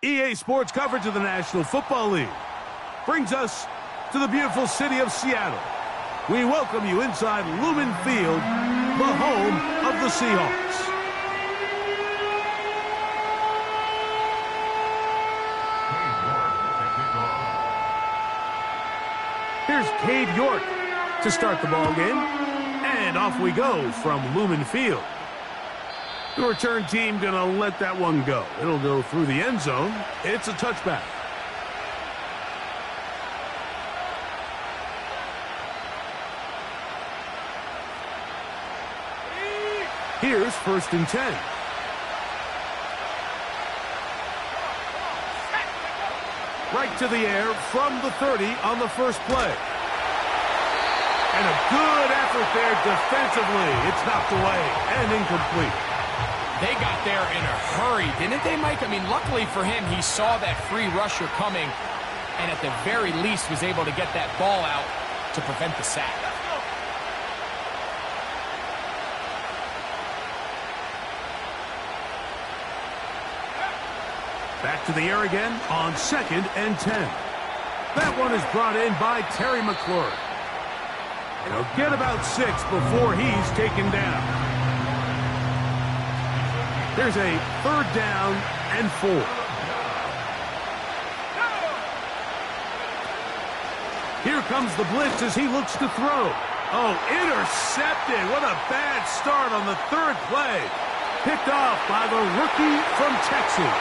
EA Sports coverage of the National Football League brings us to the beautiful city of Seattle. We welcome you inside Lumen Field, the home of the Seahawks. Here's Cade York to start the ball game. And off we go from Lumen Field. The return team going to let that one go. It'll go through the end zone. It's a touchback. Here's 1st and 10. Right to the air from the 30 on the first play. And a good effort there defensively. It's knocked away and incomplete. They got there in a hurry, didn't they, Mike? I mean, luckily for him, he saw that free rusher coming and at the very least was able to get that ball out to prevent the sack. Back to the air again on 2nd and 10. That one is brought in by Terry McLaurin. He'll get about 6 before he's taken down. There's a 3rd down and 4. Here comes the blitz as he looks to throw. Oh, intercepted. What a bad start on the 3rd play. Picked off by the rookie from Texas.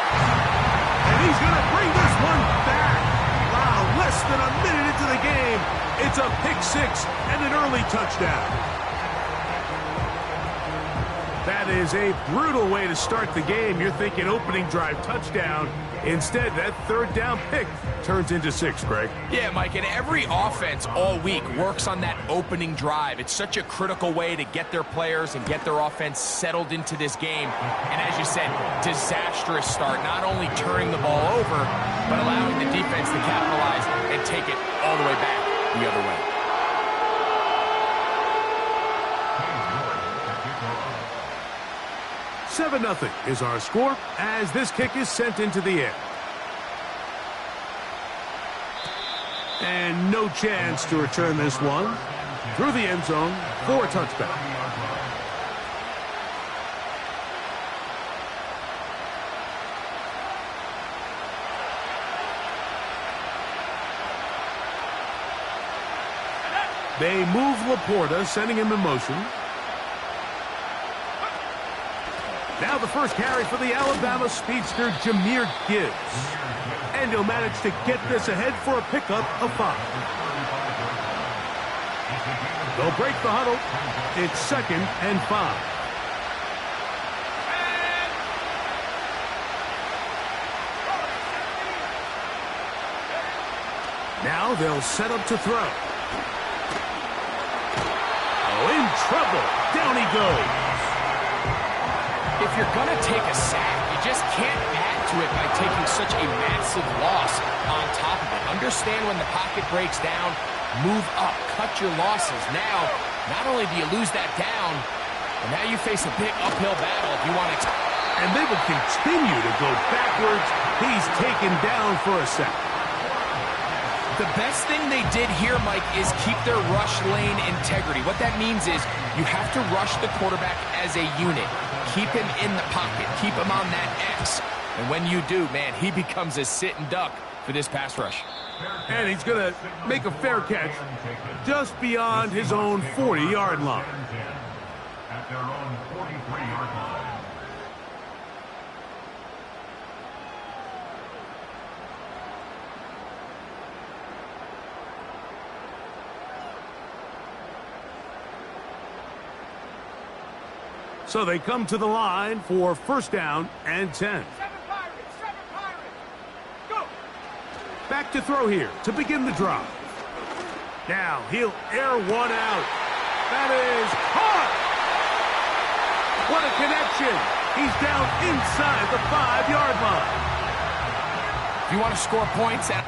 And he's going to bring this one back. Wow, less than a minute into the game. It's a pick 6 and an early touchdown. That is a brutal way to start the game. You're thinking opening drive touchdown. Instead, that 3rd down pick turns into 6, Greg. Yeah, Mike, and every offense all week works on that opening drive. It's such a critical way to get their players and get their offense settled into this game. And as you said, disastrous start, not only turning the ball over, but allowing the defense to capitalize and take it all the way back the other way. Seven 0 is our score as this kick is sent into the air. And no chance to return this one through the end zone for a touchback. They move Laporta, sending him in motion. Now the first carry for the Alabama speedster, Jahmyr Gibbs. And he'll manage to get this ahead for a pickup of 5. They'll break the huddle. It's 2nd and 5. Now they'll set up to throw. Oh, in trouble. Down he goes. If you're going to take a sack, you just can't add to it by taking such a massive loss on top of it. Understand when the pocket breaks down, move up, cut your losses. Now, not only do you lose that down, but now you face a big uphill battle if you want to... And they will continue to go backwards. He's taken down for a sack. The best thing they did here, Mike, is keep their rush lane integrity. What that means is you have to rush the quarterback as a unit. Keep him in the pocket. Keep him on that X. And when you do, man, he becomes a sit and duck for this pass rush. And he's going to make a fair catch just beyond his own 40-yard line. At their own 43-yard line. So they come to the line for 1st down and 10. Go. Back to throw here to begin the drive. Now he'll air one out. That is caught. What a connection. He's down inside the 5-yard line. If you want to score points at...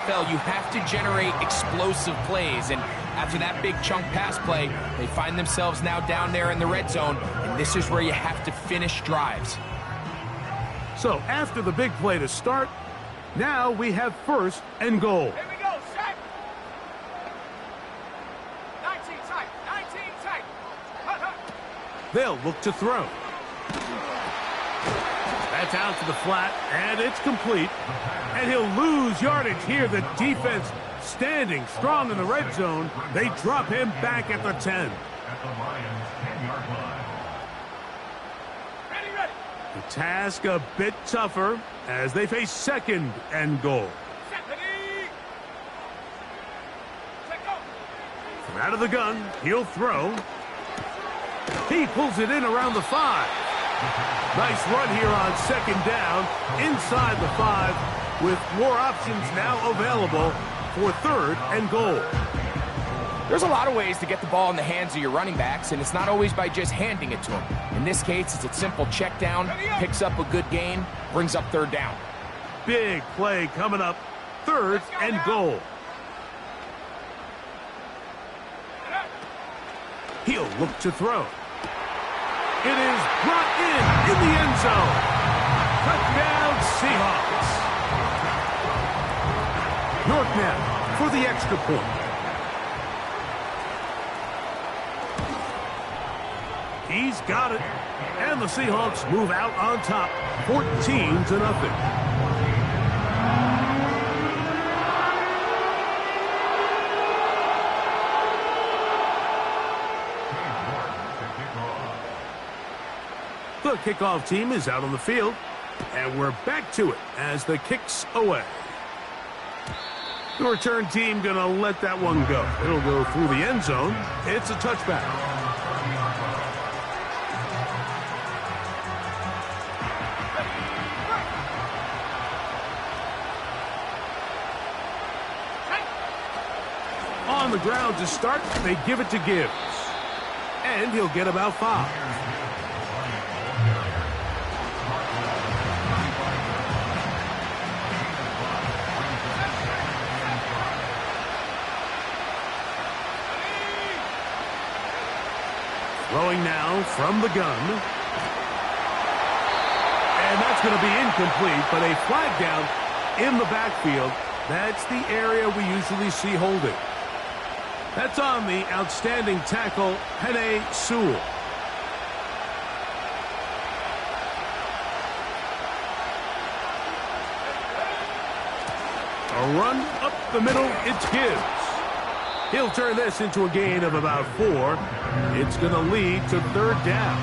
NFL, you have to generate explosive plays, and after that big chunk pass play, they find themselves now down there in the red zone, and this is where you have to finish drives. So after the big play to start, now we have 1st and goal. Here we go, set. 19 tight, 19 tight. Hut, hut. They'll look to throw. That's out to the flat, and it's complete. And he'll lose yardage here. The defense standing strong in the red zone. They drop him back at the 10. Ready. The task a bit tougher as they face 2nd and goal. Set, ready. Set, go. From out of the gun, he'll throw. He pulls it in around the 5. Nice run here on 2nd down inside the 5 with more options now available for 3rd and goal. There's a lot of ways to get the ball in the hands of your running backs, and it's not always by just handing it to them. In this case, it's a simple check down, picks up a good gain, brings up 3rd down. Big play coming up, 3rd and goal. He'll look to throw. It is brought in the end zone. Touchdown, Seahawks. York now for the extra point. He's got it. And the Seahawks move out on top, 14-0. The kickoff team is out on the field, and we're back to it as the kick's away. The return team going to let that one go. It'll go through the end zone. It's a touchback. On the ground to start, they give it to Gibbs. And he'll get about 5. Throwing now from the gun. And that's going to be incomplete, but a flag down in the backfield. That's the area we usually see holding. That's on the outstanding tackle, Penei Sewell. A run up the middle, it's Gibbs. He'll turn this into a gain of about 4. It's going to lead to 3rd down.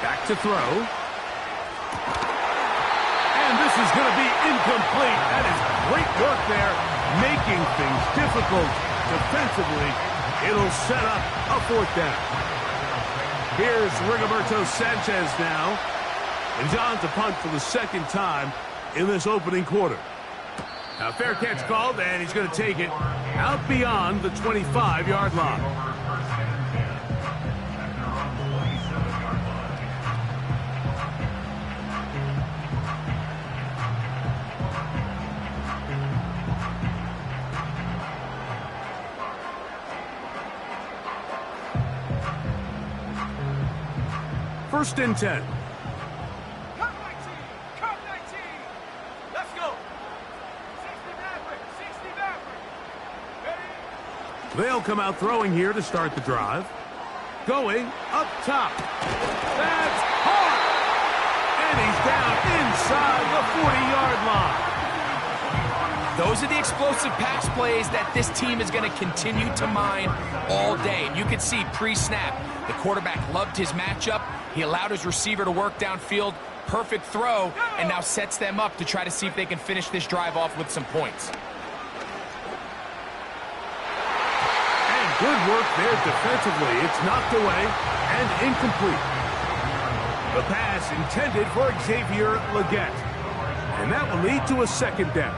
Back to throw. And this is going to be incomplete. That is great work there, making things difficult defensively. It'll set up a 4th down. Here's Rigoberto Sanchez now. And John to punt for the 2nd time in this opening quarter. Now, fair catch called, and he's going to take it out beyond the 25-yard line. First and 10. Cut 19. Cut 19. Let's go. 60 Maverick. 60 Maverick. Ready? They'll come out throwing here to start the drive. Going up top. That's hard. And he's down inside the 40-yard line. Those are the explosive pass plays that this team is going to continue to mine all day. And you can see pre-snap, the quarterback loved his matchup. He allowed his receiver to work downfield. Perfect throw, and now sets them up to try to see if they can finish this drive off with some points. And good work there defensively. It's knocked away and incomplete. The pass intended for Xavier Legette. And that will lead to a 2nd down.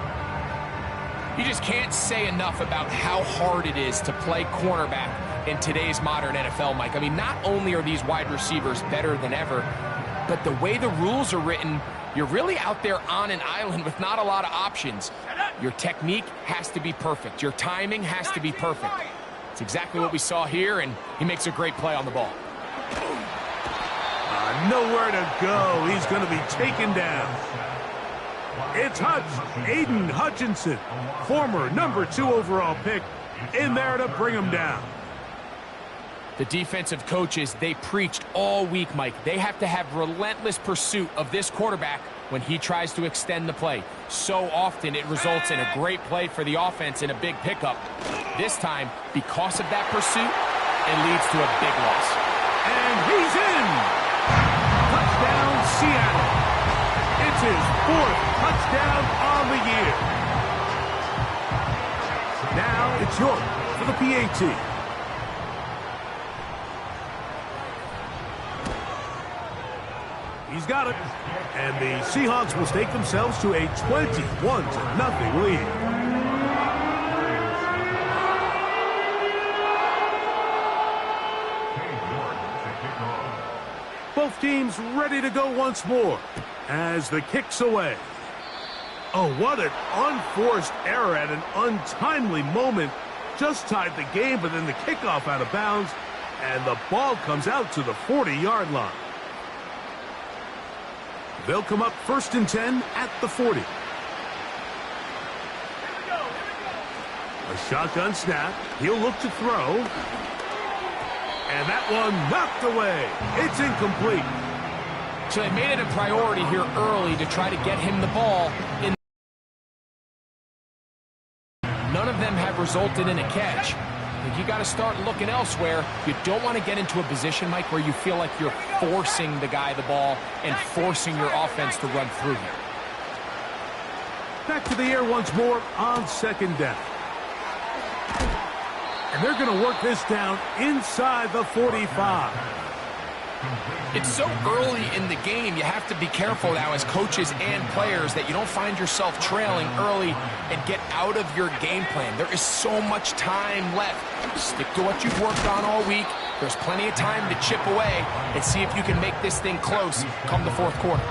You just can't say enough about how hard it is to play cornerback in today's modern NFL, Mike. I mean, not only are these wide receivers better than ever, but the way the rules are written, you're really out there on an island with not a lot of options. Your technique has to be perfect. Your timing has to be perfect. It's exactly what we saw here, and he makes a great play on the ball. Nowhere to go. He's going to be taken down. It's Aiden Hutchinson, former #2 overall pick, in there to bring him down. The defensive coaches, they preached all week, Mike. They have to have relentless pursuit of this quarterback when he tries to extend the play. So often it results in a great play for the offense and a big pickup. This time, because of that pursuit, it leads to a big loss. And he's in! Touchdown, Seattle. It's his 4th touchdown on the year. Now it's York for the PAT. He's got it. And the Seahawks will stake themselves to a 21-0 lead. Both teams ready to go once more as the kick's away. Oh, what an unforced error at an untimely moment. Just tied the game, but then the kickoff out of bounds, and the ball comes out to the 40-yard line. They'll come up 1st and 10 at the 40. A shotgun snap. He'll look to throw. And that one knocked away. It's incomplete. So they made it a priority here early to try to get him the ball. None of them have resulted in a catch. I think you got to start looking elsewhere. You don't want to get into a position, Mike, where you feel like you're forcing the guy the ball and forcing your offense to run through him. Back to the air once more on 2nd down. And they're going to work this down inside the 45. It's so early in the game, you have to be careful now as coaches and players that you don't find yourself trailing early and get out of your game plan. There is so much time left. Stick to what you've worked on all week. There's plenty of time to chip away and see if you can make this thing close come the 4th quarter.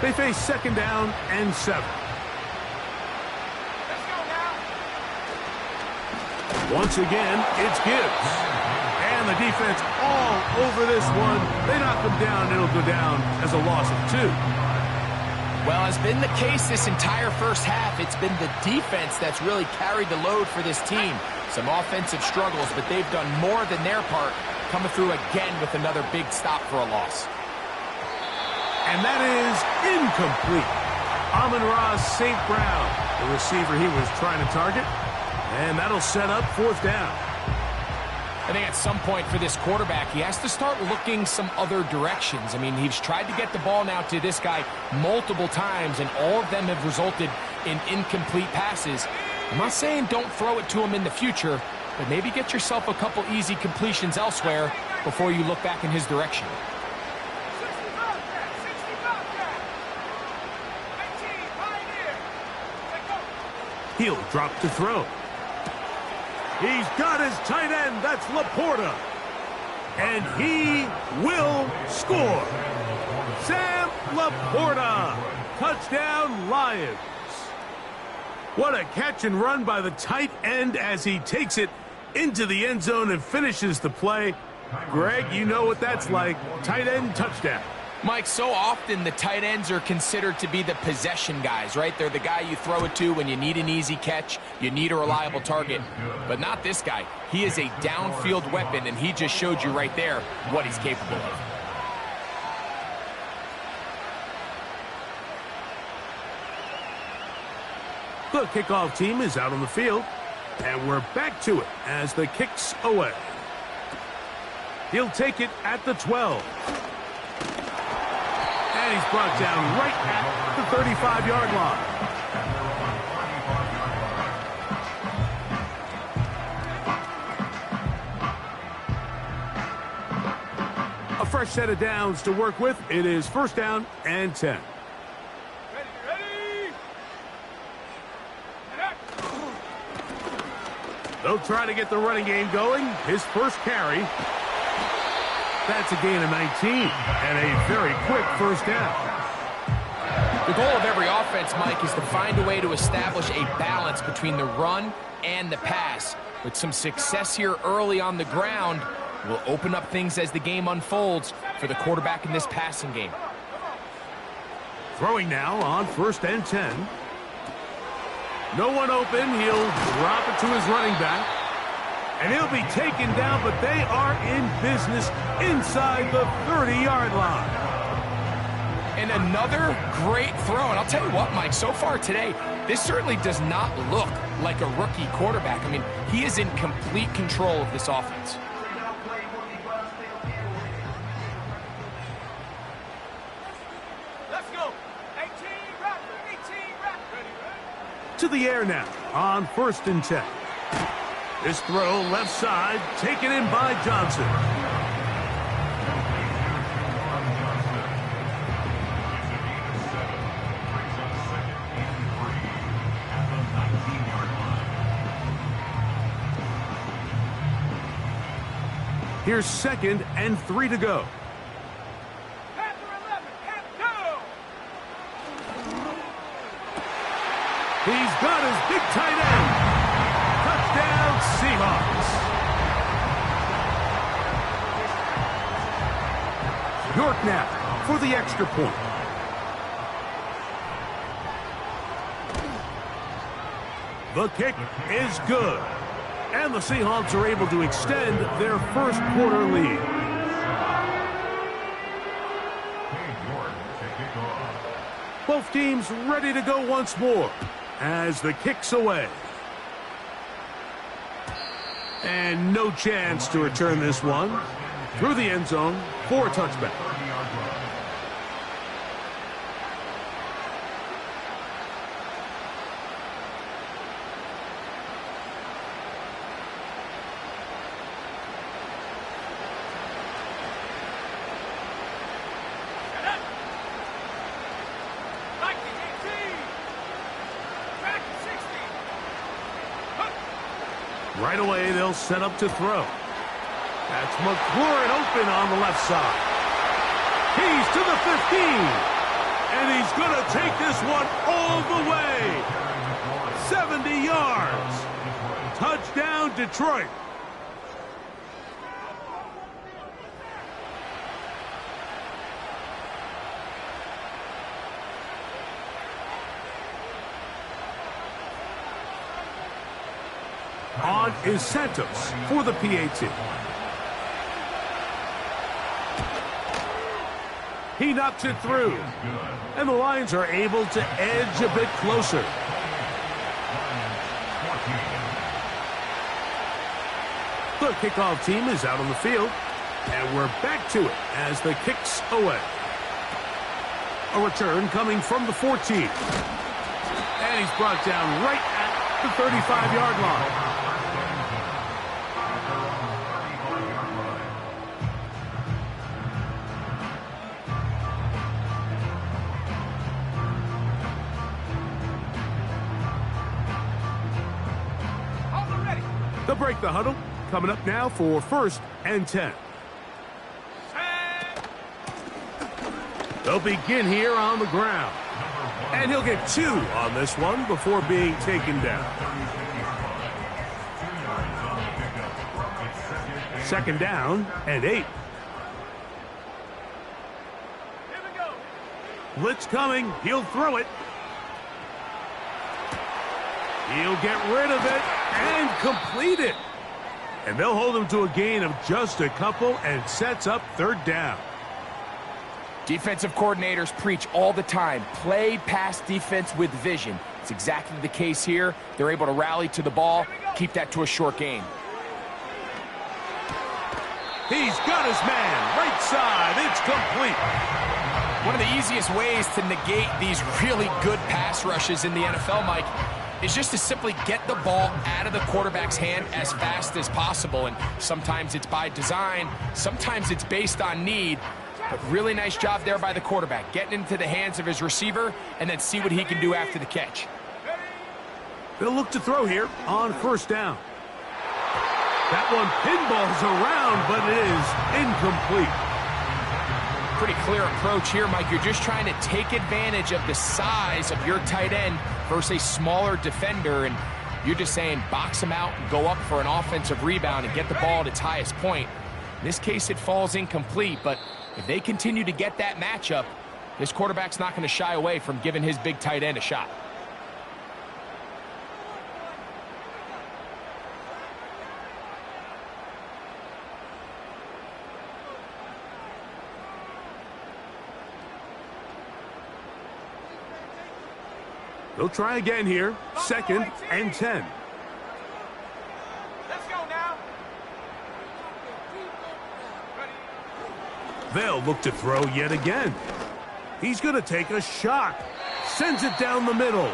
They face 2nd down and 7. Once again, it's Gibbs. And the defense all over this one. They knock him down, and it'll go down as a loss of 2. Well, as been the case this entire first half, it's been the defense that's really carried the load for this team. Some offensive struggles, but they've done more than their part, coming through again with another big stop for a loss. And that is incomplete. Amon-Ra St. Brown, the receiver he was trying to target. And that'll set up 4th down. I think at some point for this quarterback, he has to start looking some other directions. I mean, he's tried to get the ball now to this guy multiple times, and all of them have resulted in incomplete passes. I'm not saying don't throw it to him in the future, but maybe get yourself a couple easy completions elsewhere before you look back in his direction. He'll drop to throw. He's got his tight end. That's Laporta. And he will score. Sam Laporta. Touchdown, Lions. What a catch and run by the tight end as he takes it into the end zone and finishes the play. Greg, you know what that's like. Tight end touchdown. Mike, so often the tight ends are considered to be the possession guys, right? They're the guy you throw it to when you need an easy catch, you need a reliable target. But not this guy. He is a downfield weapon, and he just showed you right there what he's capable of. The kickoff team is out on the field, and we're back to it as the kick's away. He'll take it at the 12. And he's brought down right at the 35-yard line. A fresh set of downs to work with. It is 1st down and 10. They'll try to get the running game going. His first carry. That's a gain of 19 and a very quick first down. The goal of every offense, Mike, is to find a way to establish a balance between the run and the pass. With some success here early on the ground, will open up things as the game unfolds for the quarterback in this passing game. Throwing now on 1st and 10. No one open. He'll drop it to his running back. And he'll be taken down, but they are in business inside the 30-yard line. And another great throw. And I'll tell you what, Mike, so far today, this certainly does not look like a rookie quarterback. I mean, he is in complete control of this offense. Let's go. 18 rep. 18 rep. Ready. To the air now on 1st and 10. This throw left side, taken in by Johnson. Here's 2nd and 3 to go. Panther 11. Go. He's got his big tight end. Touchdown, Seahawks. York now for the extra point. The kick is good. And the Seahawks are able to extend their first quarter lead. Both teams ready to go once more as the kick's away. And no chance to return this one through the end zone for a touchback. Right away, they'll set up to throw. That's McLaurin open on the left side. He's to the 15. And he's going to take this one all the way. 70 yards. Touchdown, Detroit. On is Santos for the PAT. He knocks it through. And the Lions are able to edge a bit closer. The kickoff team is out on the field. And we're back to it as the kick's away. A return coming from the 14. And he's brought down right at the 35-yard line. They'll break the huddle. Coming up now for 1st and 10. They'll begin here on the ground. And he'll get 2 on this one before being taken down. 2nd down and 8. Here we go. Blitz coming. He'll throw it. He'll get rid of it and complete it. And they'll hold him to a gain of just a couple and sets up 3rd down. Defensive coordinators preach all the time, play pass defense with vision. It's exactly the case here. They're able to rally to the ball, keep that to a short gain. He's got his man, right side, it's complete. One of the easiest ways to negate these really good pass rushes in the NFL, Mike, is just to simply get the ball out of the quarterback's hand as fast as possible. And sometimes it's by design, sometimes it's based on need. But really nice job there by the quarterback, getting into the hands of his receiver and then see what he can do after the catch. They'll look to throw here on 1st down. That one pinballs around, but it is incomplete. Pretty clear approach here, Mike. You're just trying to take advantage of the size of your tight end versus a smaller defender, and you're just saying box him out and go up for an offensive rebound and get the ball at its highest point. In this case, it falls incomplete, but if they continue to get that matchup, this quarterback's not going to shy away from giving his big tight end a shot. They'll try again here. 2nd and 10. Let's go now. They'll look to throw yet again. He's going to take a shot. Sends it down the middle.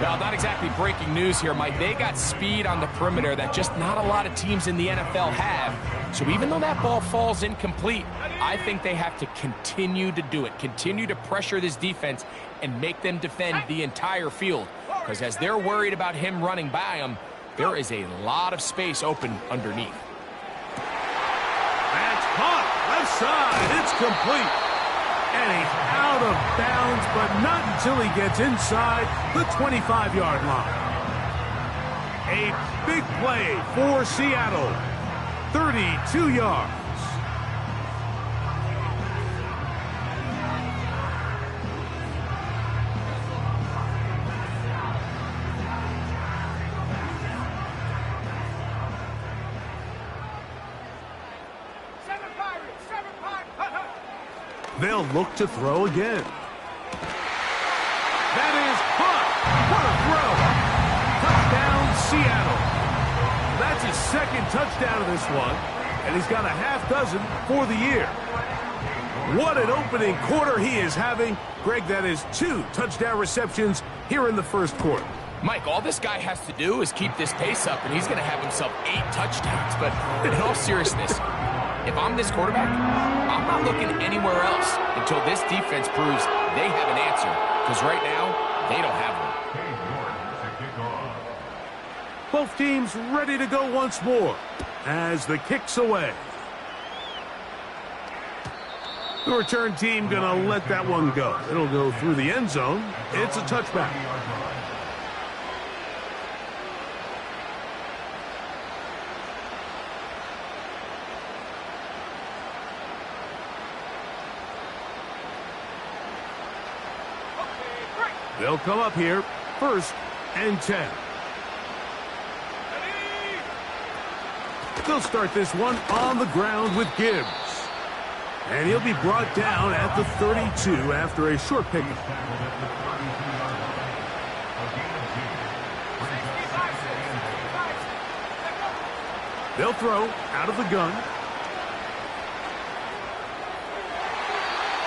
Well, not exactly breaking news here, Mike. They got speed on the perimeter that just not a lot of teams in the NFL have. So even though that ball falls incomplete, I think they have to continue to do it. Continue to pressure this defense and make them defend the entire field. Because as they're worried about him running by them, there is a lot of space open underneath. That's caught. Left side. It's complete. And he's out of bounds, but not until he gets inside the 25-yard line. A big play for Seattle. 32 yards. They'll look to throw again. That is caught. What a throw. Touchdown, Seattle. That's his 2nd touchdown of this one, and he's got a half dozen for the year. What an opening quarter he is having. Greg, that is 2 touchdown receptions here in the 1st quarter. Mike, all this guy has to do is keep this pace up, and he's going to have himself 8 touchdowns. But in all seriousness, if I'm this quarterback, I'm not looking anywhere else until this defense proves they have an answer. Because right now, they don't have one. Both teams ready to go once more as the kick's away. The return team going to let that one go. It'll go through the end zone. It's a touchback. They'll come up here, 1st and 10. They'll start this one on the ground with Gibbs. And he'll be brought down at the 32 after a short pickup. They'll throw out of the gun.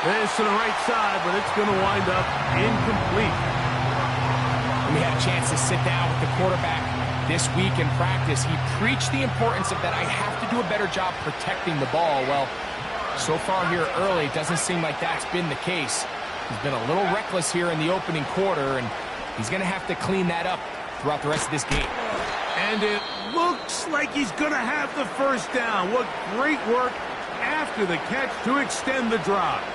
This to the right side, but it's going to wind up incomplete. We had a chance to sit down with the quarterback this week in practice. He preached the importance of that I have to do a better job protecting the ball. Well, so far here early, it doesn't seem like that's been the case. He's been a little reckless here in the opening quarter, and he's going to have to clean that up throughout the rest of this game. And it looks like he's going to have the 1st down. What great work after the catch to extend the drive.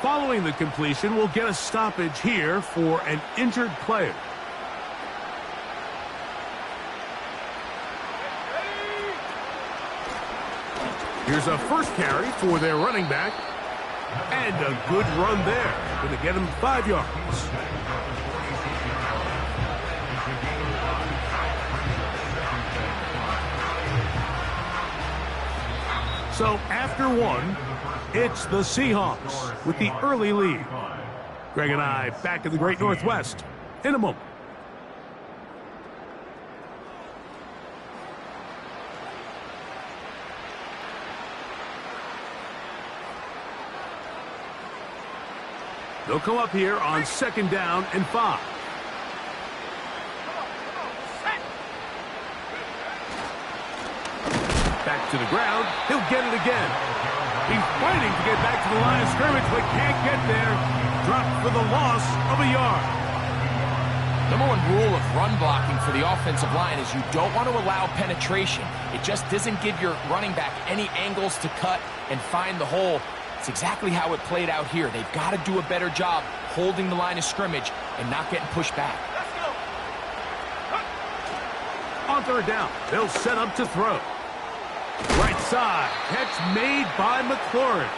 Following the completion, we'll get a stoppage here for an injured player. Here's a 1st carry for their running back. And a good run there. Going to get him 5 yards. So after 1, it's the Seahawks with the early lead. Greg and I back in the Great Northwest in a moment. They'll come up here on 2nd down and 5. Back to the ground. He'll get it again. He's fighting to get back to the line of scrimmage, but can't get there. Dropped for the loss of a yard. Number one rule of run blocking for the offensive line is you don't want to allow penetration. It just doesn't give your running back any angles to cut and find the hole. It's exactly how it played out here. They've got to do a better job holding the line of scrimmage and not getting pushed back. On third down, they'll set up to throw. Right side, catch made by McLaurin.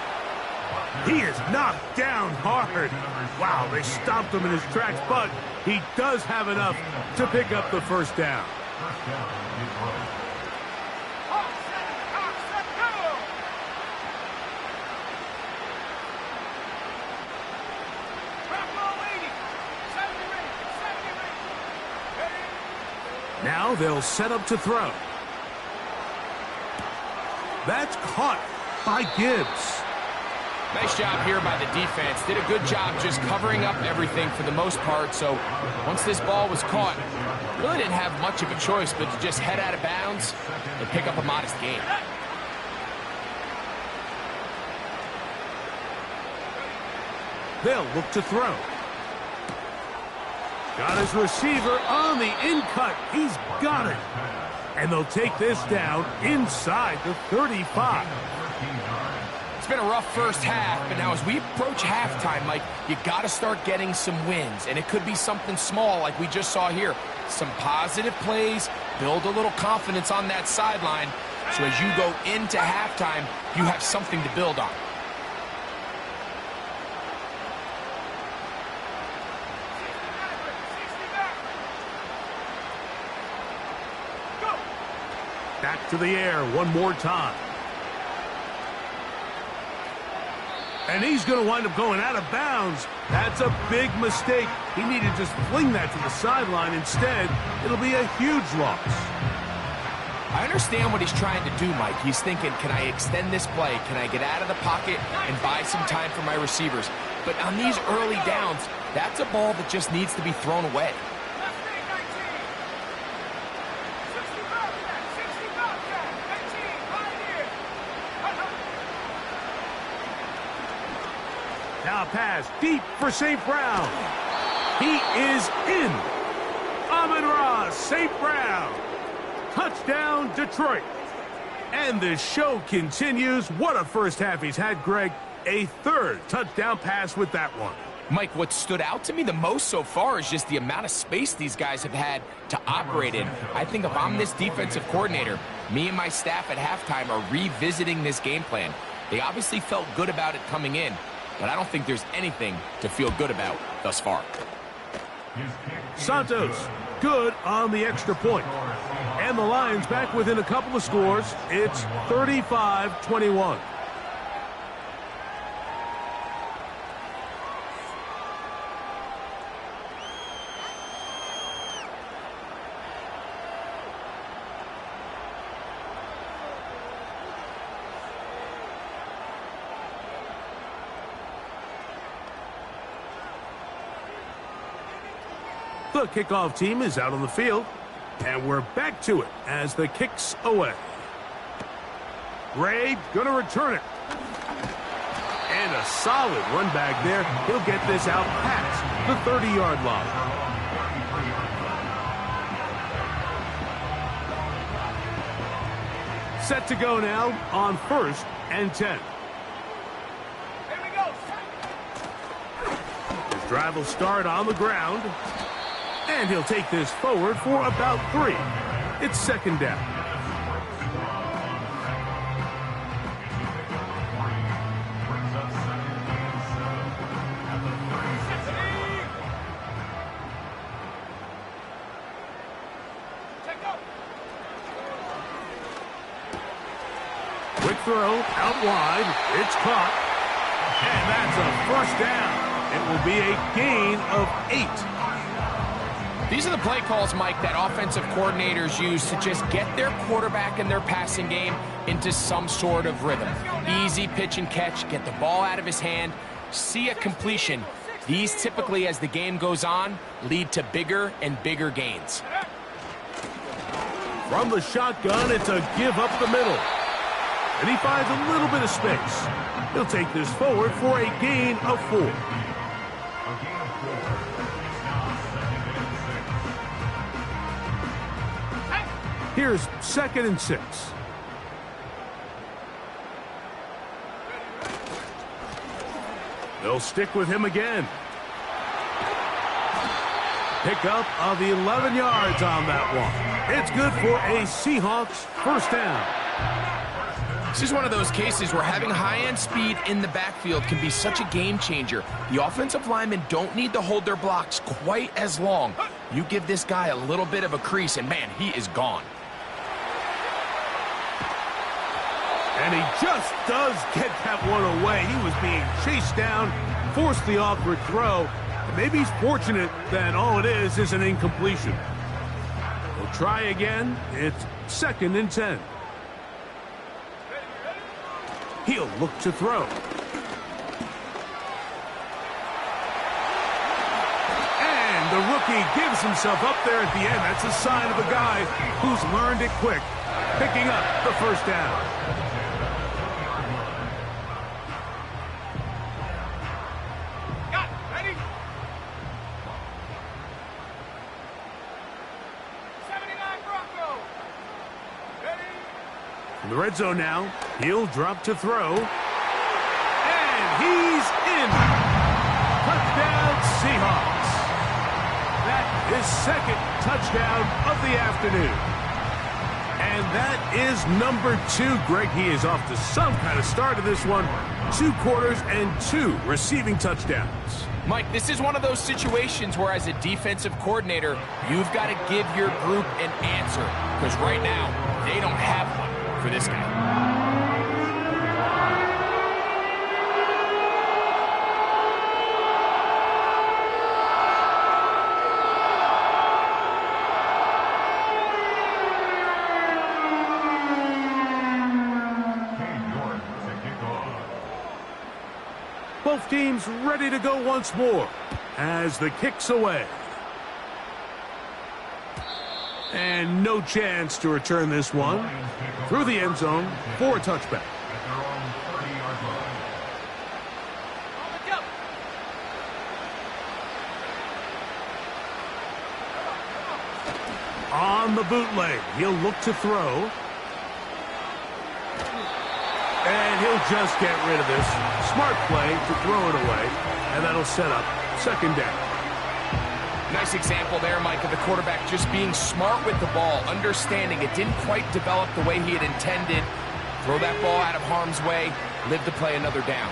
He is knocked down hard. Wow, they stopped him in his tracks, but he does have enough to pick up the first down. Now they'll set up to throw. That's caught by Gibbs. Nice job here by the defense. Did a good job just covering up everything for the most part. So once this ball was caught, really didn't have much of a choice but to just head out of bounds and pick up a modest gain. They'll look to throw. Got his receiver on the in-cut. He's got it. And they'll take this down inside the 35. It's been a rough first half, but now as we approach halftime, Mike, you got to start getting some wins. And it could be something small like we just saw here. Some positive plays, build a little confidence on that sideline. So as you go into halftime, you have something to build on. Back to the air one more time. And he's going to wind up going out of bounds. That's a big mistake. He needed to just fling that to the sideline. Instead, it'll be a huge loss. I understand what he's trying to do, Mike. He's thinking, can I extend this play? Can I get out of the pocket and buy some time for my receivers? But on these early downs, that's a ball that just needs to be thrown away. Now pass deep for St. Brown. He is in. Amon-Ra St. Brown. Touchdown, Detroit. And the show continues. What a first half he's had, Greg. A third touchdown pass with that one. Mike, what stood out to me the most so far is just the amount of space these guys have had to operate in. I think if I'm this defensive coordinator, me and my staff at halftime are revisiting this game plan. They obviously felt good about it coming in, but I don't think there's anything to feel good about thus far. Santos, good on the extra point. And the Lions back within a couple of scores. It's 35-21. The kickoff team is out on the field, and we're back to it as the kick's away. Ray going to return it. And a solid run back there. He'll get this out past the 30-yard line. Set to go now on 1st and 10. Here we go. His drive will start on the ground. And he'll take this forward for about 3. It's 2nd down. Quick throw out wide. It's caught. And that's a 1st down. It will be a gain of 8. These are the play calls, Mike, that offensive coordinators use to just get their quarterback and their passing game into some sort of rhythm. Easy pitch and catch, get the ball out of his hand, see a completion. These typically, as the game goes on, lead to bigger and bigger gains. From the shotgun, it's a give up the middle. And he finds a little bit of space. He'll take this forward for a gain of 4. Here's 2nd and 6. They'll stick with him again. Pickup of 11 yards on that one. It's good for a Seahawks first down. This is one of those cases where having high-end speed in the backfield can be such a game changer. The offensive linemen don't need to hold their blocks quite as long. You give this guy a little bit of a crease, and man, he is gone. And he just does get that one away. He was being chased down, forced the awkward throw. And maybe he's fortunate that all it is an incompletion. We'll try again. It's 2nd and 10. He'll look to throw. And the rookie gives himself up there at the end. That's a sign of a guy who's learned it quick, picking up the first down. In the red zone now, he'll drop to throw. And he's in. Touchdown, Seahawks. That is 2nd touchdown of the afternoon. And that is number 2. Greg, he is off to some kind of start of this one. 2 quarters and 2 receiving touchdowns. Mike, this is one of those situations where as a defensive coordinator, you've got to give your group an answer. Because right now, they don't have one for this guy. Both teams ready to go once more as the kick's away. And no chance to return this one through the end zone for a touchback. On the bootleg, he'll look to throw. And he'll just get rid of this. Smart play to throw it away. And that'll set up 2nd down. Nice example there, Mike, of the quarterback just being smart with the ball, understanding it didn't quite develop the way he had intended. Throw that ball out of harm's way, live to play another down.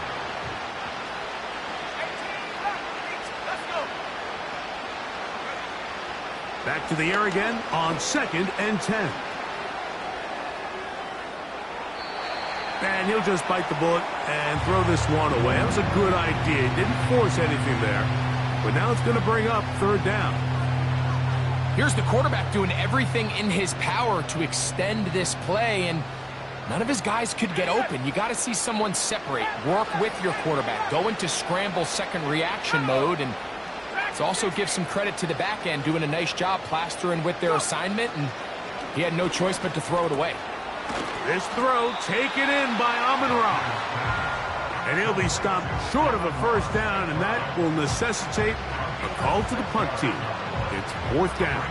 Back to the air again on 2nd and 10. And he'll just bite the bullet and throw this one away. That was a good idea. He didn't force anything there. But now it's going to bring up 3rd down. Here's the quarterback doing everything in his power to extend this play, and none of his guys could get open. You got to see someone separate, work with your quarterback, go into scramble second reaction mode, and it's also give some credit to the back end doing a nice job plastering with their assignment, and he had no choice but to throw it away. This throw taken in by Amon-Ra. And he'll be stopped short of a first down, and that will necessitate a call to the punt team. It's 4th down.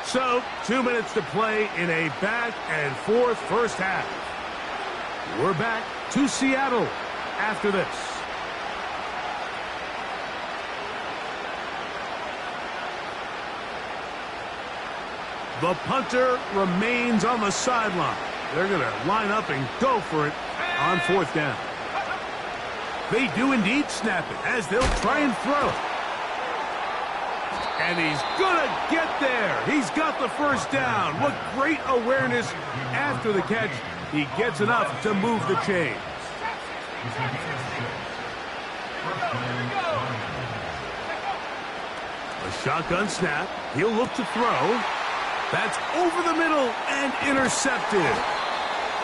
So, 2 minutes to play in a back-and-forth first half. We're back to Seattle after this. The punter remains on the sideline. They're going to line up and go for it on 4th down. They do indeed snap it as they'll try and throw. And he's going to get there. He's got the first down. What great awareness after the catch. He gets enough to move the chains. A shotgun snap. He'll look to throw. That's over the middle and intercepted.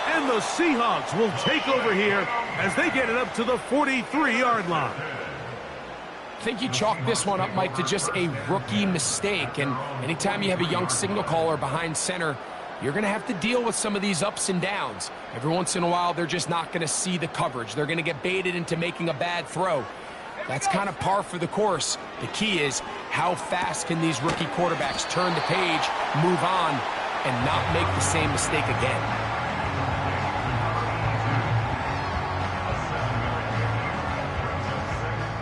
And the Seahawks will take over here as they get it up to the 43-yard line. I think you chalk this one up, Mike, to just a rookie mistake. And anytime you have a young signal caller behind center, you're going to have to deal with some of these ups and downs. Every once in a while, they're just not going to see the coverage. They're going to get baited into making a bad throw. That's kind of par for the course. The key is how fast can these rookie quarterbacks turn the page, move on, and not make the same mistake again.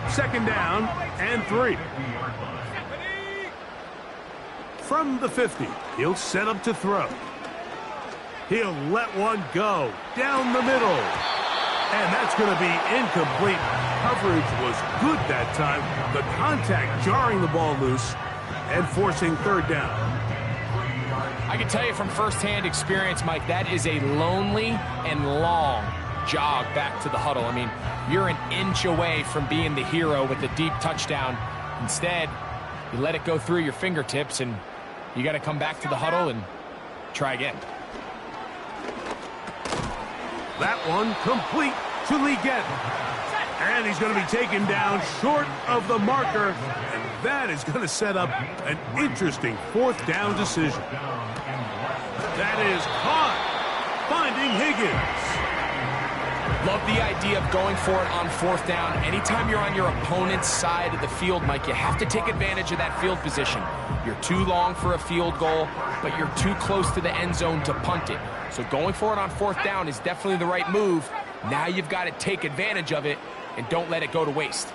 Second down and 3. From the 50, he'll set up to throw. He'll let one go down the middle. And that's going to be incomplete. Coverage was good that time. The contact jarring the ball loose and forcing third down. I can tell you from firsthand experience, Mike, that is a lonely and long jog back to the huddle. I mean, you're an inch away from being the hero with a deep touchdown. Instead, you let it go through your fingertips, and you got to come back to the huddle and try again. That one complete to Liget. And he's going to be taken down short of the marker. And that is going to set up an interesting fourth down decision. That is caught. Finding Higgins. Love the idea of going for it on fourth down. Anytime you're on your opponent's side of the field, Mike, you have to take advantage of that field position. You're too long for a field goal, but you're too close to the end zone to punt it. So going for it on fourth down is definitely the right move. Now you've got to take advantage of it and don't let it go to waste.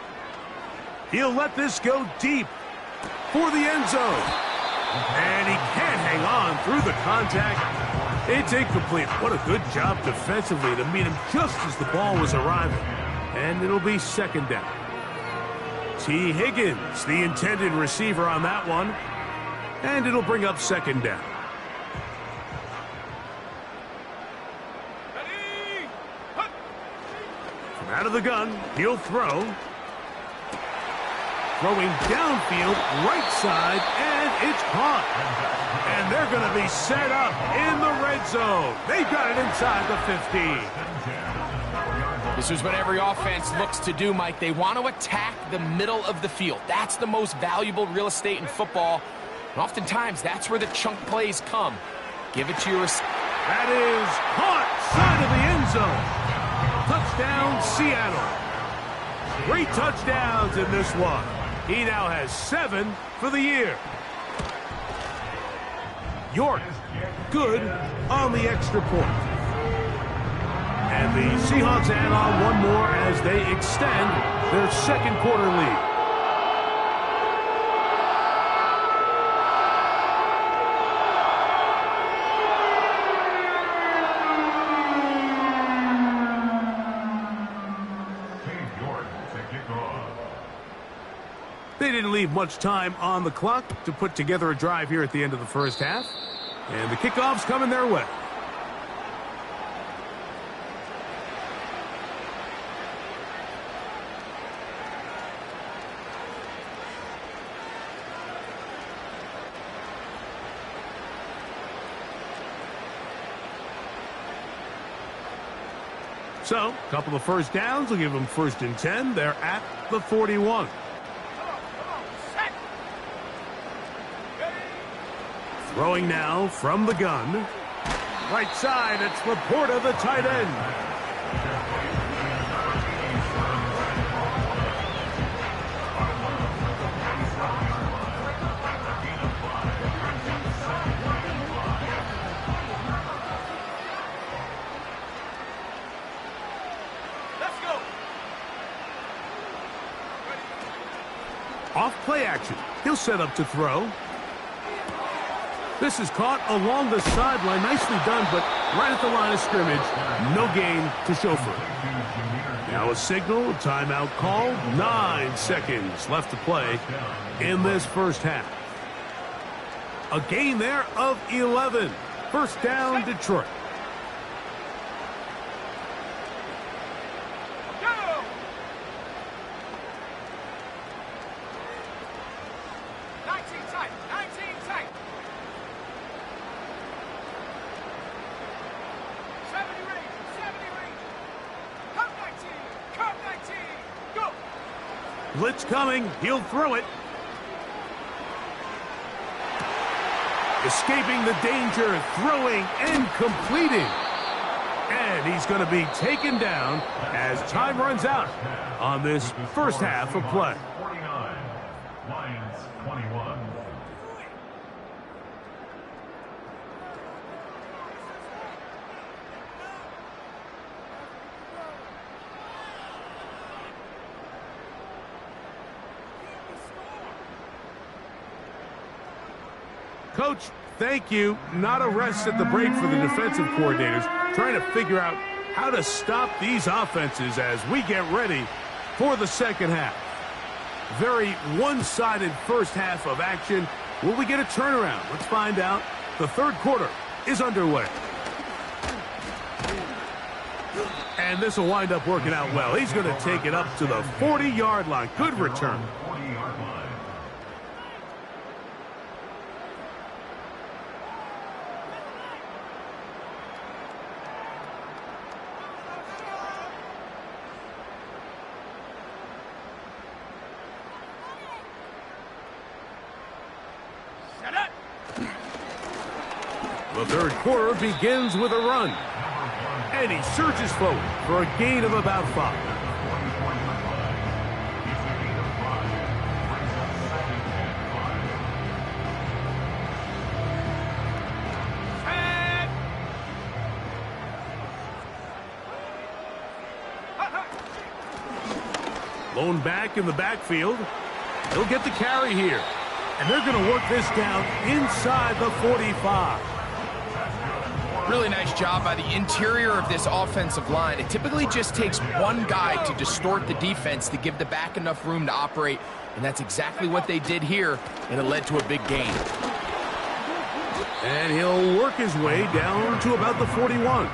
He'll let this go deep for the end zone. And he can't hang on through the contact. It's incomplete. What a good job defensively to meet him just as the ball was arriving. And it'll be second down. T. Higgins, the intended receiver on that one. And it'll bring up second down. From out of the gun, he'll throw. Throwing downfield, right side, and it's caught. And they're going to be set up in the red zone. They've got it inside the 15. This is what every offense looks to do, Mike. They want to attack the middle of the field. That's the most valuable real estate in football. And oftentimes, that's where the chunk plays come. Give it to your receiver. That is caught, side of the end zone. Touchdown, Seattle. 3 touchdowns in this one. He now has 7 for the year. York, good on the extra point. And the Seahawks add on one more as they extend their second quarter lead. They didn't leave much time on the clock to put together a drive here at the end of the first half. And the kickoff's coming their way. So, a couple of first downs will give them 1st and 10. They're at the 41. Throwing now from the gun. Right side, it's Laporta, the tight end. Let's go. Off play action. He'll set up to throw. This is caught along the sideline. Nicely done, but right at the line of scrimmage. No gain to show for it. Now a signal, timeout called. 9 seconds left to play in this first half. A gain there of 11. First down, Detroit. Go. 19 tight. 19 tight. 70 range. 70 range. Come 19. Come 19. Go. Blitz coming. He'll throw it. Escaping the danger, throwing and completing. And he's going to be taken down as time runs out on this first half of play. 49, Lions 21. Coach, thank you. Not a rest at the break for the defensive coordinators, trying to figure out how to stop these offenses as we get ready for the second half. Very one-sided first half of action. Will we get a turnaround? Let's find out. The third quarter is underway. And this will wind up working out well. He's going to take it up to the 40-yard line. Good return. 40-yard line. The third quarter begins with a run. And he surges forward for a gain of about 5. Lone back in the backfield. He'll get the carry here. And they're going to work this down inside the 45. Really nice job by the interior of this offensive line. It typically just takes one guy to distort the defense to give the back enough room to operate, and that's exactly what they did here, and it led to a big gain. And he'll work his way down to about the 41.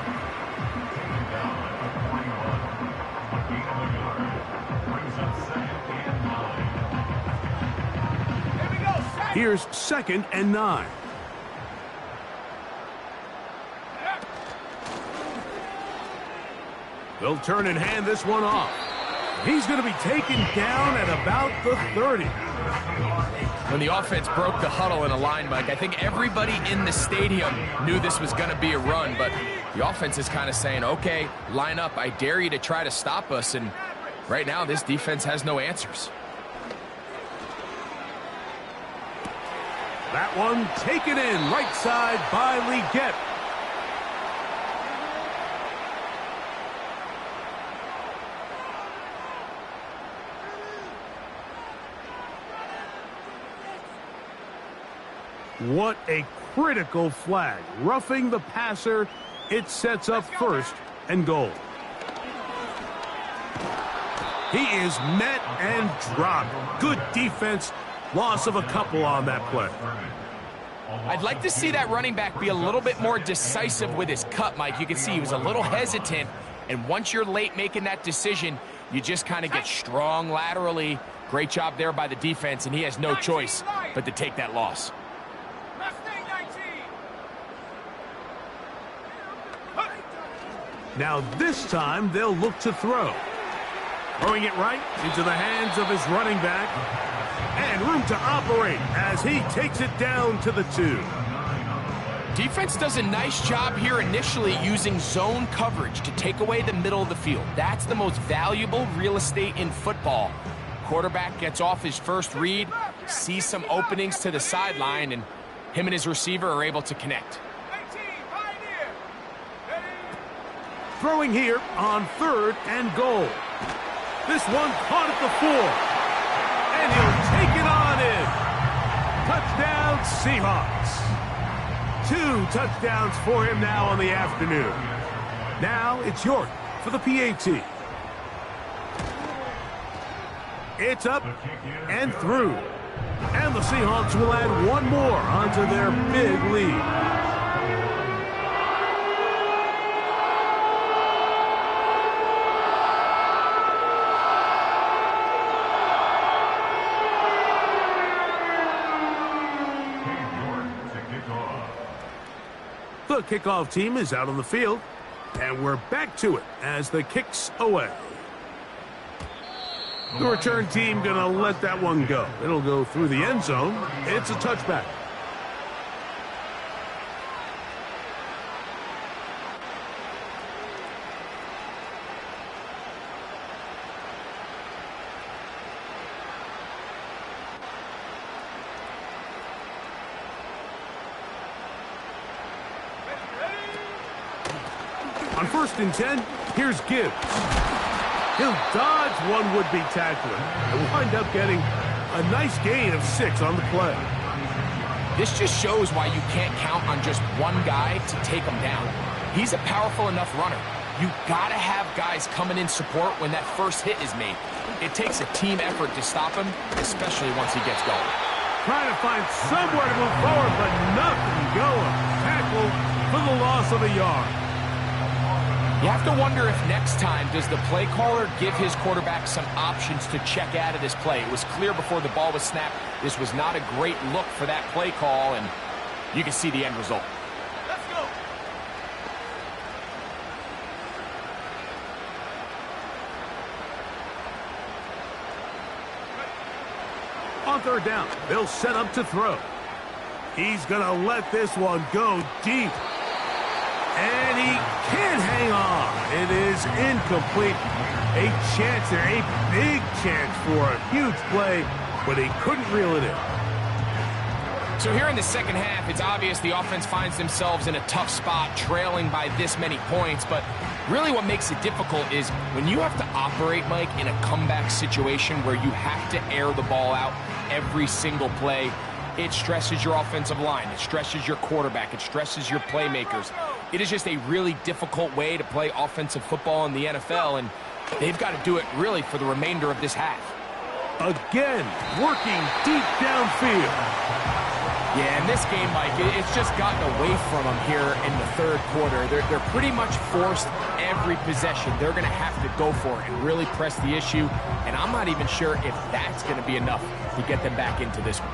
Here's 2nd and 9. They'll turn and hand this one off. He's going to be taken down at about the 30. When the offense broke the huddle in a line, Mike, I think everybody in the stadium knew this was going to be a run, but the offense is kind of saying, okay, line up. I dare you to try to stop us, and right now this defense has no answers. That one taken in right side by Leggett. What a critical flag. Roughing the passer. It sets up 1st and goal. He is met and dropped. Good defense. Loss of a couple on that play. I'd like to see that running back be a little bit more decisive with his cut, Mike. You can see he was a little hesitant, and once you're late making that decision, you just kind of get strong laterally. Great job there by the defense, and he has no choice but to take that loss. Now this time they'll look to throw. Throwing it right into the hands of his running back. And room to operate as he takes it down to the 2. Defense does a nice job here initially using zone coverage to take away the middle of the field. That's the most valuable real estate in football. Quarterback gets off his first read, sees some openings to the sideline, and him and his receiver are able to connect. Throwing here on 3rd and goal. This one caught at the 4. And he'll take it on in. Touchdown, Seahawks. 2 touchdowns for him now on the afternoon. Now it's York for the PAT. It's up and through. And the Seahawks will add one more onto their big lead. The kickoff team is out on the field, and we're back to it as the kick's away. The return team going to let that one go. It'll go through the end zone. It's a touchback. On 1st and 10, here's Gibbs. He'll dodge one would-be tackler and wind up getting a nice gain of 6 on the play. This just shows why you can't count on just one guy to take him down. He's a powerful enough runner. You gotta have guys coming in support when that first hit is made. It takes a team effort to stop him, especially once he gets going. Trying to find somewhere to move forward, but nothing going. Tackle for the loss of a yard. You have to wonder if next time does the play caller give his quarterback some options to check out of this play. It was clear before the ball was snapped. This was not a great look for that play call, and you can see the end result. Let's go. On 3rd down, they'll set up to throw. He's going to let this one go deep. And he can't hang on. It is incomplete. A chance there, a big chance for a huge play, but he couldn't reel it in. So here in the second half, it's obvious the offense finds themselves in a tough spot, trailing by this many points. But really what makes it difficult is when you have to operate, Mike, in a comeback situation where you have to air the ball out every single play, it stresses your offensive line. It stresses your quarterback. It stresses your playmakers. It is just a really difficult way to play offensive football in the NFL, and they've got to do it really for the remainder of this half. Again, working deep downfield. Yeah, in this game, Mike, it's just gotten away from them here in the 3rd quarter. They're pretty much forced every possession. They're going to have to go for it and really press the issue, and I'm not even sure if that's going to be enough to get them back into this one.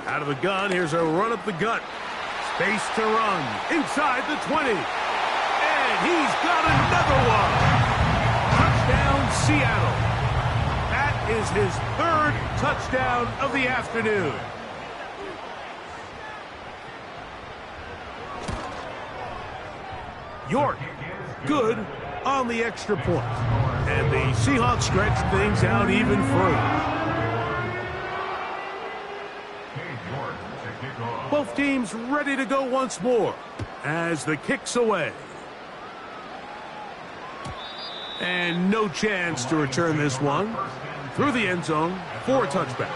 Out of the gun, here's a run up the gut. Space to run. Inside the 20. And he's got another one. Touchdown, Seattle. That is his 3rd touchdown of the afternoon. York, good on the extra point. And the Seahawks stretch things out even further. Both teams ready to go once more as the kick's away. And no chance to return this one through the end zone for a touchback.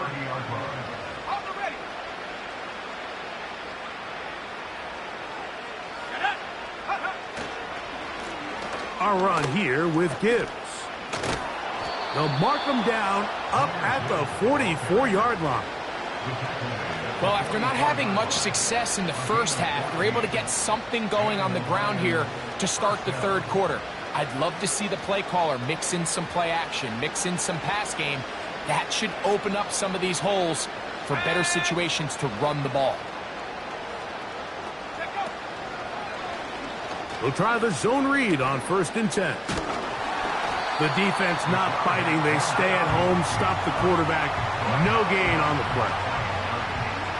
Our run here with Gibbs. They'll mark him down up at the 44-yard line. Well, after not having much success in the first half, they're able to get something going on the ground here to start the 3rd quarter. I'd love to see the play caller mix in some play action, mix in some pass game. That should open up some of these holes for better situations to run the ball. We'll try the zone read on 1st and 10. The defense not fighting. They stay at home, stop the quarterback. No gain on the play.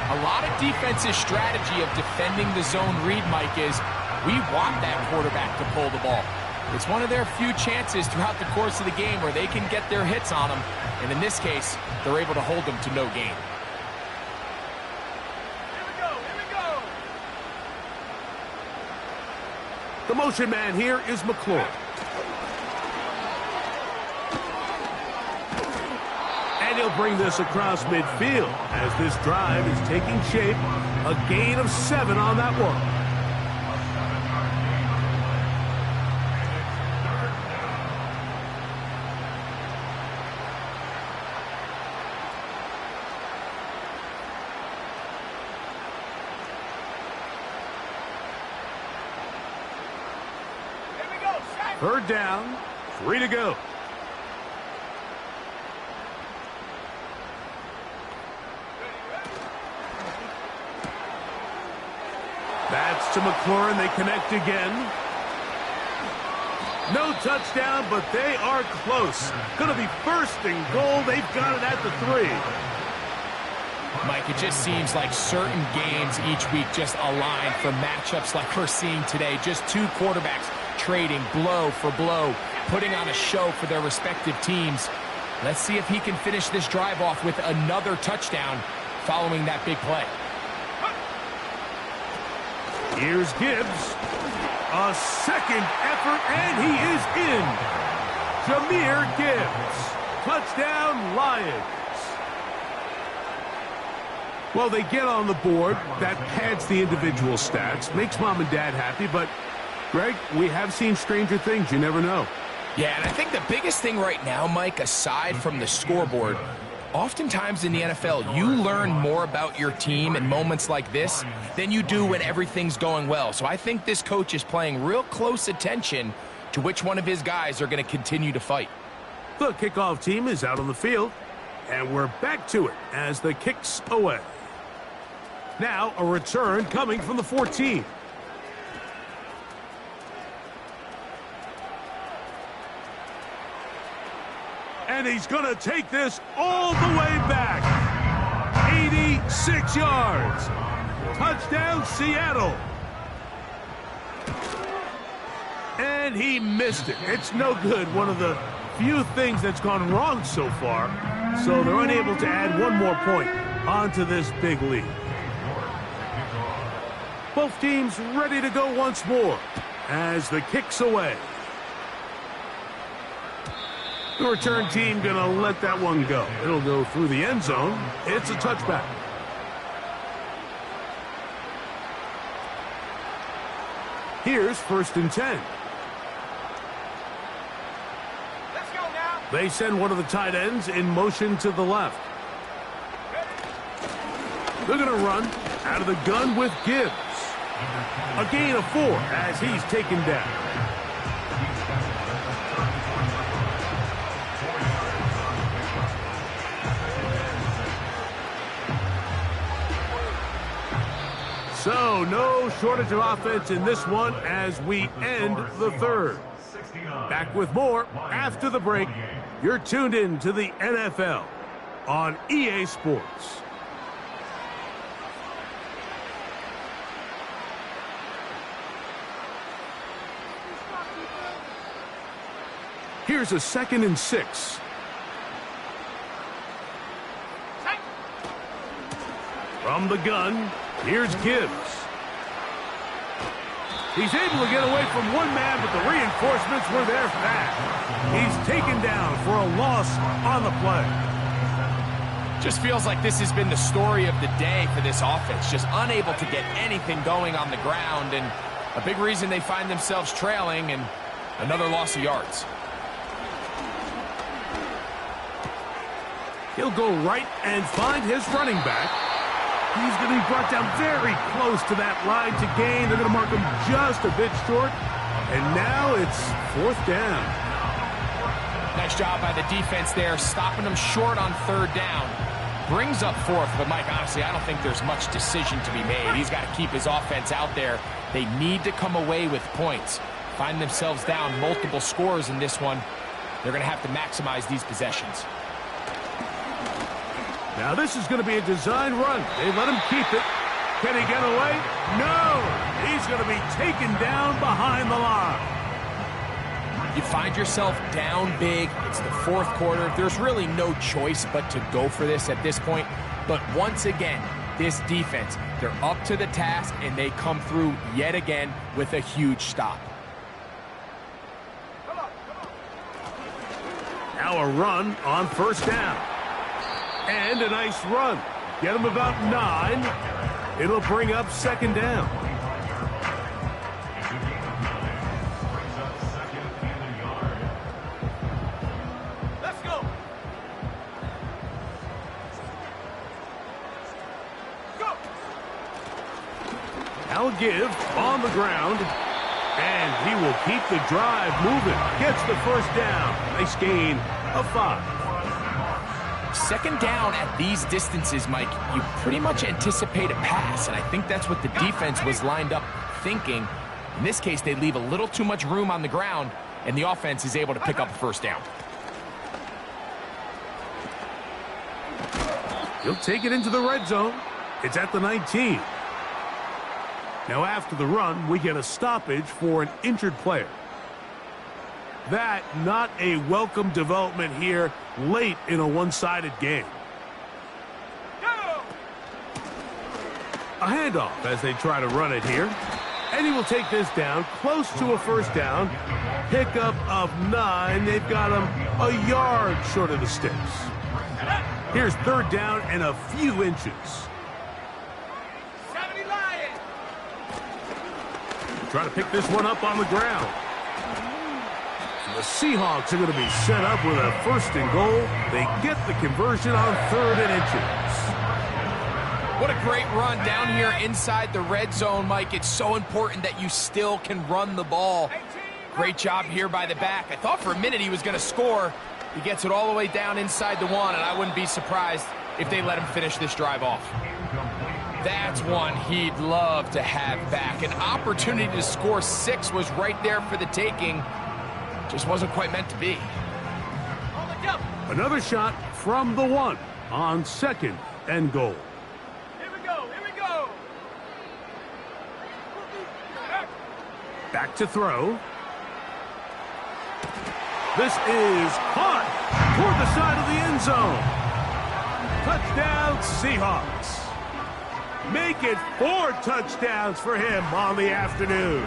A lot of defense's strategy of defending the zone read, Mike, is we want that quarterback to pull the ball. It's one of their few chances throughout the course of the game where they can get their hits on them. And in this case, they're able to hold them to no gain. Here we go. Here we go. The motion man here is McClure. And he'll bring this across midfield as this drive is taking shape. A gain of 7 on that one. Here we go. Set. 3rd down, 3 to go. That's to McClure, and they connect again. No touchdown, but they are close. Going to be 1st and goal. They've got it at the 3. Mike, it just seems like certain games each week just align for matchups like we're seeing today. Just two quarterbacks trading blow for blow, putting on a show for their respective teams. Let's see if he can finish this drive off with another touchdown following that big play. Here's Gibbs. A second effort, and he is in. Jahmyr Gibbs. Touchdown, Lions. Well, they get on the board. That pads the individual stats, makes mom and dad happy, but, Greg, we have seen stranger things. You never know. Yeah, and I think the biggest thing right now, Mike, aside from the scoreboard, oftentimes in the NFL, you learn more about your team in moments like this than you do when everything's going well. So I think this coach is paying real close attention to which one of his guys are going to continue to fight. The kickoff team is out on the field, and we're back to it as the kick's away. Now a return coming from the 14. And he's going to take this all the way back. 86 yards. Touchdown, Seattle. And he missed it. It's no good. One of the few things that's gone wrong so far. So they're unable to add one more point onto this big lead. Both teams ready to go once more as the kick's away. The return team going to let that one go. It'll go through the end zone. It's a touchback. Here's 1st and 10. Let's go now. They send one of the tight ends in motion to the left. They're going to run out of the gun with Gibbs. A gain of 4 as he's taken down. So, no shortage of offense in this one as we end the third. Back with more after the break. You're tuned in to the NFL on EA Sports. Here's a 2nd and 6. From the gun, here's Gibbs. He's able to get away from one man, but the reinforcements were there fast. He's taken down for a loss on the play. Just feels like this has been the story of the day for this offense. Just unable to get anything going on the ground, and a big reason they find themselves trailing and another loss of yards. He'll go right and find his running back. He's going to be brought down very close to that line to gain. They're going to mark him just a bit short. And now it's 4th down. Nice job by the defense there, stopping them short on 3rd down. Brings up 4th, but Mike, honestly, I don't think there's much decision to be made. He's got to keep his offense out there. They need to come away with points. Find themselves down multiple scores in this one. They're going to have to maximize these possessions. Now this is going to be a design run. They let him keep it. Can he get away? No! He's going to be taken down behind the line. You find yourself down big. It's the 4th quarter. There's really no choice but to go for this at this point. But once again, this defense, they're up to the task, and they come through yet again with a huge stop. Now a run on 1st down. And a nice run. Get him about 9. It'll bring up 2nd down. Let's go. Go. Now give on the ground. And he will keep the drive moving. Gets the 1st down. Nice gain of 5. 2nd down at these distances, Mike, you pretty much anticipate a pass, and I think that's what the defense was lined up thinking. In this case, they leave a little too much room on the ground, and the offense is able to pick up a 1st down. He'll take it into the red zone. It's at the 19. Now after the run, we get a stoppage for an injured player. That not a welcome development here late in a one-sided game. Go. A handoff as they try to run it here. And he will take this down, close to a first down. Pickup of 9. They've got him a yard short of the sticks. Here's third down and a few inches. 70 Lions. Try to pick this one up on the ground. The Seahawks are going to be set up with a first and goal. They get the conversion on third and inches. What a great run down here inside the red zone, Mike. It's so important that you still can run the ball. Great job here by the back. I thought for a minute he was going to score. He gets it all the way down inside the 1, and I wouldn't be surprised if they let him finish this drive off. That's one he'd love to have back. An opportunity to score 6 was right there for the taking. Just wasn't quite meant to be. Another shot from the 1 on second and goal. Here we go. Here we go. Back to throw. This is caught toward the side of the end zone. Touchdown, Seahawks. Make it 4 touchdowns for him on the afternoon.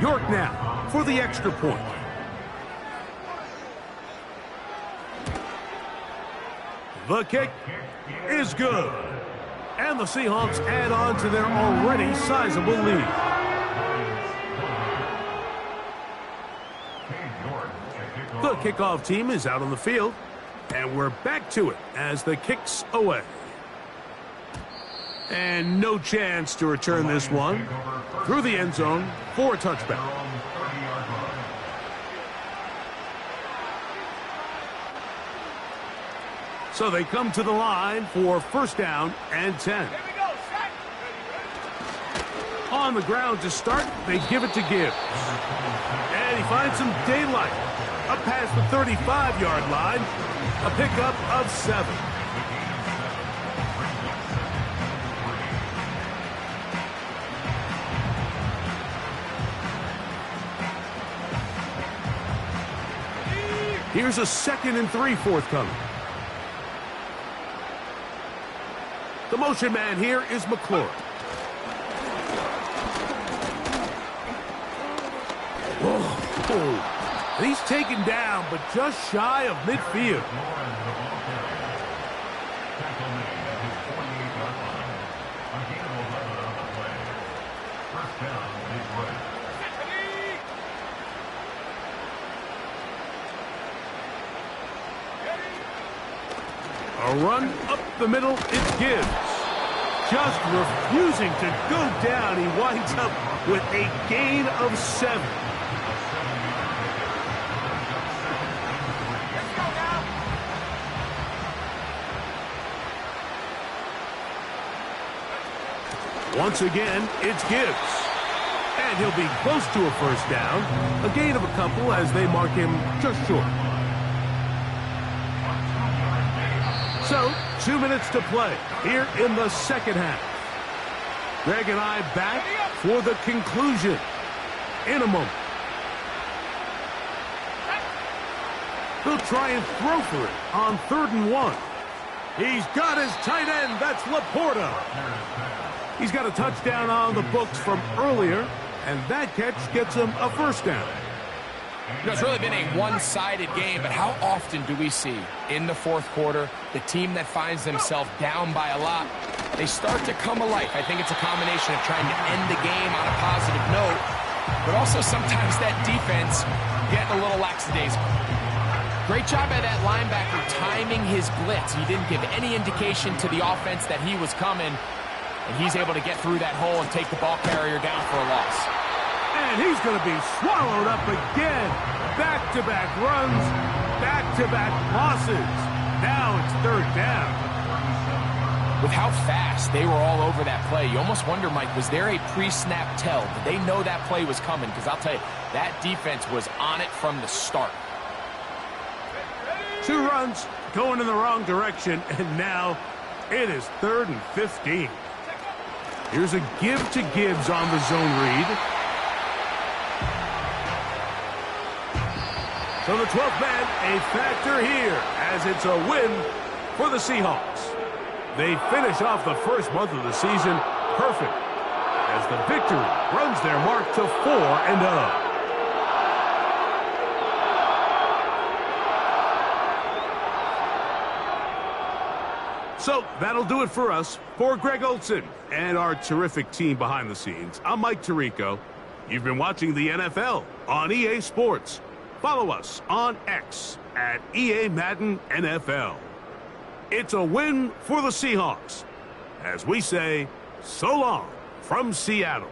York now for the extra point. The kick is good. And the Seahawks add on to their already sizable lead. The kickoff team is out on the field. And we're back to it as the kick's away. And no chance to return this one. Through the end zone for a touchback. So they come to the line for first down and 10. Here we go. Set. On the ground to start, they give it to Gibbs. And he finds some daylight. Up past the 35-yard line. A pickup of 7. Here's a 2nd and 3 forthcoming. The motion man here is McClure. Oh, he's taken down, but just shy of midfield. A run up the middle, it's Gibbs. Just refusing to go down. He winds up with a gain of 7. Once again, it's Gibbs. And he'll be close to a first down. A gain of a couple as they mark him just short. So, 2 minutes to play here in the second half. Greg and I back for the conclusion in a moment. They'll try and throw for it on 3rd and 1. He's got his tight end. That's Laporta. He's got a touchdown on the books from earlier, and that catch gets him a first down. You know, it's really been a one-sided game, but how often do we see in the 4th quarter the team that finds themselves down by a lot, they start to come alive. I think it's a combination of trying to end the game on a positive note, but also sometimes that defense getting a little lackadaisical. Great job by that linebacker timing his blitz. He didn't give any indication to the offense that he was coming, and he's able to get through that hole and take the ball carrier down for a loss. And he's going to be swallowed up again. Back-to-back runs, back-to-back losses. Now it's 3rd down. With how fast they were all over that play, you almost wonder, Mike, was there a pre-snap tell? Did they know that play was coming? Because I'll tell you, that defense was on it from the start. 2 runs going in the wrong direction, and now it is 3rd and 15. Here's a give to Gibbs on the zone read. So the 12th man, a factor here, as it's a win for the Seahawks. They finish off the first month of the season perfect, as the victory runs their mark to 4-0. So that'll do it for us. For Greg Olson and our terrific team behind the scenes, I'm Mike Tirico. You've been watching the NFL on EA Sports. Follow us on X at EA Madden NFL. It's a win for the Seahawks, as we say, so long from Seattle.